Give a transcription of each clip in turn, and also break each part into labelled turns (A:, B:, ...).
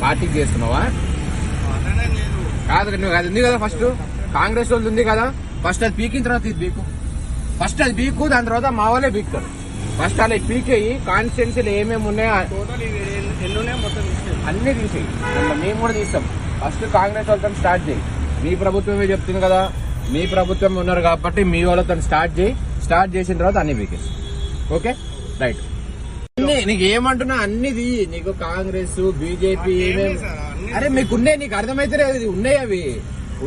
A: పార్టీకి చేస్తున్నావా? కాదు, నువ్వు అది ఉంది కదా, ఫస్ట్ కాంగ్రెస్ వాళ్ళు ఉంది కదా, ఫస్ట్ అది పీకిన తర్వాత ఇది బీకు. ఫస్ట్ అది బీకు, దాని తర్వాత మా వాళ్ళే బీకుతారు. ఫస్ట్ అలా పీకేయి కాన్స్టిట్యున్సీలు ఏమేమి ఉన్నాయో అన్ని తీసేయి. మేము కూడా తీస్తాం. ఫస్ట్ కాంగ్రెస్ వాళ్ళతో స్టార్ట్ చేయి. మీ ప్రభుత్వమే చెప్తుంది కదా, మీ ప్రభుత్వం ఉన్నారు కాబట్టి మీ వాళ్ళతో స్టార్ట్ చేయి. స్టార్ట్ చేసిన తర్వాత అన్ని పీకేసి. Okay, right. నీకు ఏమంటున్నా అన్నిది నీకు కాంగ్రెస్ బీజేపీ ఏమేమి అరే మీకున్నాయి, నీకు అర్థమైతే ఉన్నాయి. అవి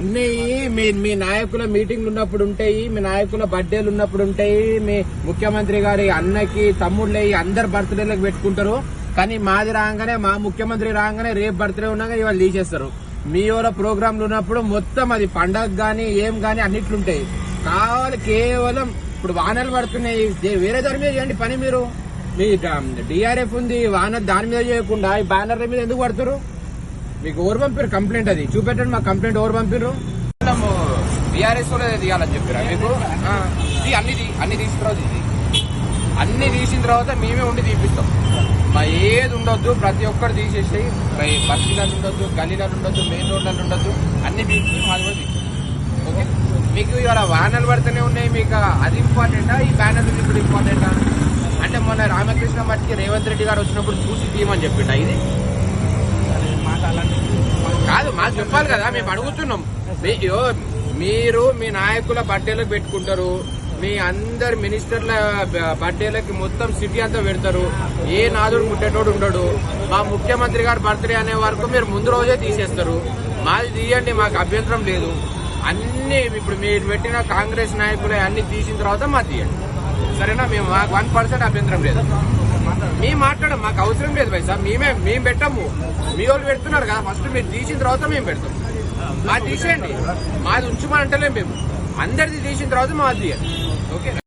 A: ఉన్నాయి. మీ నాయకుల మీటింగ్లు ఉన్నప్పుడు ఉంటాయి, మీ నాయకుల బర్త్డేలు ఉన్నప్పుడు ఉంటాయి, మీ ముఖ్యమంత్రి గారి అన్నకి తమ్ముళ్ళయి అందరు బర్త్డేలకు పెట్టుకుంటారు. కానీ మాది రాగానే, మా ముఖ్యమంత్రి రాగానే రేపు బర్త్డే ఉన్నాగా ఇవాళ తీసేస్తారు. మీ వాళ్ళ ప్రోగ్రాంలు ఉన్నప్పుడు మొత్తం అది పండగ గానీ ఏం గానీ అన్నిట్లుంటాయి. కావాలి కేవలం ఇప్పుడు వానలు పడుతున్నాయి, వేరే దాని మీద చేయండి పని. మీరు మీ డిఆర్ఎఫ్ ఉంది, వాన దాని మీద చేయకుండా ఈ బ్యానర్ల మీద ఎందుకు పడుతున్నారు? మీకు ఓవర్ పంపారు కంప్లైంట్, అది చూపెట్టండి. మా కంప్లైంట్ ఓవర్ పంపారు. బీఆర్ఎస్ కూడా తీయాలని చెప్పారా మీకు? అన్ని తీసిన తర్వాత అన్ని తీసిన తర్వాత మేమే ఉండి తీపిస్తాం. మా ఏది ఉండొద్దు, ప్రతి ఒక్కరు తీసేసి బస్తీలలో ఉండొద్దు, గల్లీలలో ఉండొద్దు, మెయిన్ రోడ్లలో ఉండొద్దు, అన్ని తీసి మాది కూడా తీస్తాం. ఓకే, మీకు ఇవాళ వానలు పడుతూనే ఉన్నాయి, మీకు అది ఇంపార్టెంటా ఈ బ్యానర్ ఇప్పుడు ఇంపార్టెంటా? అంటే మొన్న రామకృష్ణ మట్టికి రేవంత్ రెడ్డి గారు వచ్చినప్పుడు చూసి తీయమని చెప్పిండ. ఇది కాదు, మాకు చెప్పాలి కదా, మేము అడుగుతున్నాం. మీరు మీ నాయకుల బర్త్డేలకు పెట్టుకుంటారు, మీ అందరు మినిస్టర్ల బర్త్డేలకి మొత్తం సిటీ అంతా పెడతారు. ఏ నాదుడు ముట్టేటోడు ఉండడు. మా ముఖ్యమంత్రి గారు బర్త్డే అనే వరకు మీరు ముందు రోజే తీసేస్తారు. మాది తీయండి, మాకు అభ్యంతరం లేదు. అన్ని ఇప్పుడు మీరు పెట్టిన కాంగ్రెస్ నాయకులే అన్ని తీసిన తర్వాత మాది తీయండి, సరేనా? మేము మాకు 1% అభ్యంతరం లేదు. మేము మాట్లాడడం మాకు అవసరం లేదు పైసా. మేము పెట్టాము, మీ వాళ్ళు పెడుతున్నారు కదా. ఫస్ట్ మీరు తీసిన తర్వాత మేము పెడతాం. మాది తీసేయండి, మాది ఉంచమని అంటలేం. మేము అందరిది తీసిన తర్వాత మాది తీయండి. ఓకే.